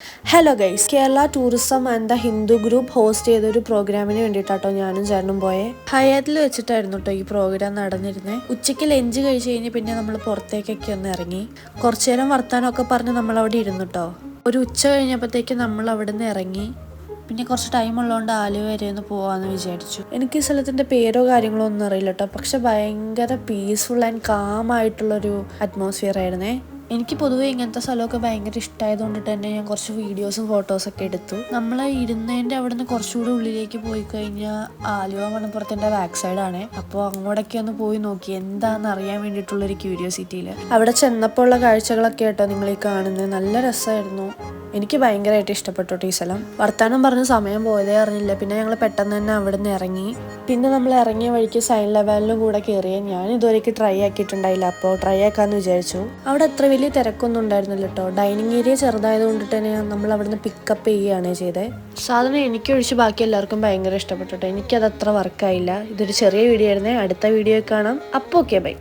Hello guys, Kerala tourism and the Hindu group host ചെയ്തൊരു പ്രോഗ്രാമിന് വേണ്ടിയിട്ടാട്ടോ ഞാനും ചേട്ടനും പോയെ. ഹയാത്തിൽ വെച്ചിട്ടായിരുന്നു കേട്ടോ ഈ പ്രോഗ്രാം നടന്നിരുന്നത്. ഉച്ചയ്ക്ക് ലഞ്ച് കഴിച്ച് കഴിഞ്ഞ് പിന്നെ നമ്മൾ പുറത്തേക്കൊക്കെ ഒന്ന് ഇറങ്ങി. കുറച്ചു നേരം വർത്താനമൊക്കെ പറഞ്ഞ് നമ്മൾ അവിടെ ഇരുന്നു കേട്ടോ. ഒരു ഉച്ച കഴിഞ്ഞപ്പോഴത്തേക്ക് നമ്മൾ അവിടെ നിന്ന് ഇറങ്ങി. പിന്നെ കുറച്ച് ടൈം ഉള്ളതുകൊണ്ട് ആലുവ വരെ ഒന്ന് പോവാന്ന് വിചാരിച്ചു. എനിക്ക് ഈ സ്ഥലത്തിൻ്റെ പേരോ കാര്യങ്ങളോ ഒന്നും അറിയില്ല കേട്ടോ, പക്ഷെ ഭയങ്കര പീസ്ഫുൾ ആൻഡ് കാം ആയിട്ടുള്ളൊരു അറ്റ്മോസ്ഫിയർ ആയിരുന്നേ. എനിക്ക് പൊതുവെ ഇങ്ങനത്തെ സ്ഥലമൊക്കെ ഭയങ്കര ഇഷ്ടമായതുകൊണ്ടിട്ട് തന്നെ ഞാൻ കുറച്ച് വീഡിയോസും ഫോട്ടോസൊക്കെ എടുത്തു. നമ്മൾ ഇരുന്നതിൻ്റെ അവിടെ നിന്ന് കുറച്ചുകൂടി ഉള്ളിലേക്ക് പോയി കഴിഞ്ഞാൽ ആലുവ മണപ്പുറത്തിൻ്റെ ബാക്ക് സൈഡാണ്. അപ്പോൾ അങ്ങോട്ടൊക്കെ ഒന്ന് പോയി നോക്കി എന്താണെന്ന് അറിയാൻ വേണ്ടിയിട്ടുള്ളൊരു ക്യൂരിയോസിറ്റിയിൽ അവിടെ ചെന്നപ്പോൾ ഉള്ള കാഴ്ചകളൊക്കെ കേട്ടോ നിങ്ങൾ ഈ കാണുന്നത്. നല്ല രസമായിരുന്നു. എനിക്ക് ഭയങ്കരമായിട്ട് ഇഷ്ടപ്പെട്ടു ഈ സ്ഥലം. വർത്താനം പറഞ്ഞ് സമയം പോയതേ അറിഞ്ഞില്ല. പിന്നെ ഞങ്ങൾ പെട്ടെന്ന് തന്നെ അവിടെ നിന്ന് ഇറങ്ങി. പിന്നെ നമ്മൾ ഇറങ്ങിയ വഴിക്ക് സൈൻ ലെവലിലും കൂടെ കയറിയ ഞാൻ ഇതുവരെയ്ക്ക് ട്രൈ ആക്കിയിട്ടുണ്ടായില്ല. അപ്പോൾ ട്രൈ ആക്കാമെന്ന് വിചാരിച്ചു. അവിടെ അത്ര വലിയ തിരക്കൊന്നും ഉണ്ടായിരുന്നില്ല കേട്ടോ. ഡൈനിങ് ഏരിയ ചെറുതായത് കൊണ്ടിട്ട് തന്നെ നമ്മൾ അവിടെ നിന്ന് പിക്കപ്പ് ചെയ്യുകയാണ് ചെയ്തത്. സാധനം എനിക്കൊഴിച്ച് ബാക്കി എല്ലാവർക്കും ഭയങ്കര ഇഷ്ടപ്പെട്ടു. എനിക്കത് അത്ര വർക്കായില്ല. ഇതൊരു ചെറിയ വീഡിയോ ആയിരുന്നേ. അടുത്ത വീഡിയോ കാണാം. അപ്പോൾ ഓക്കെ, ബൈ.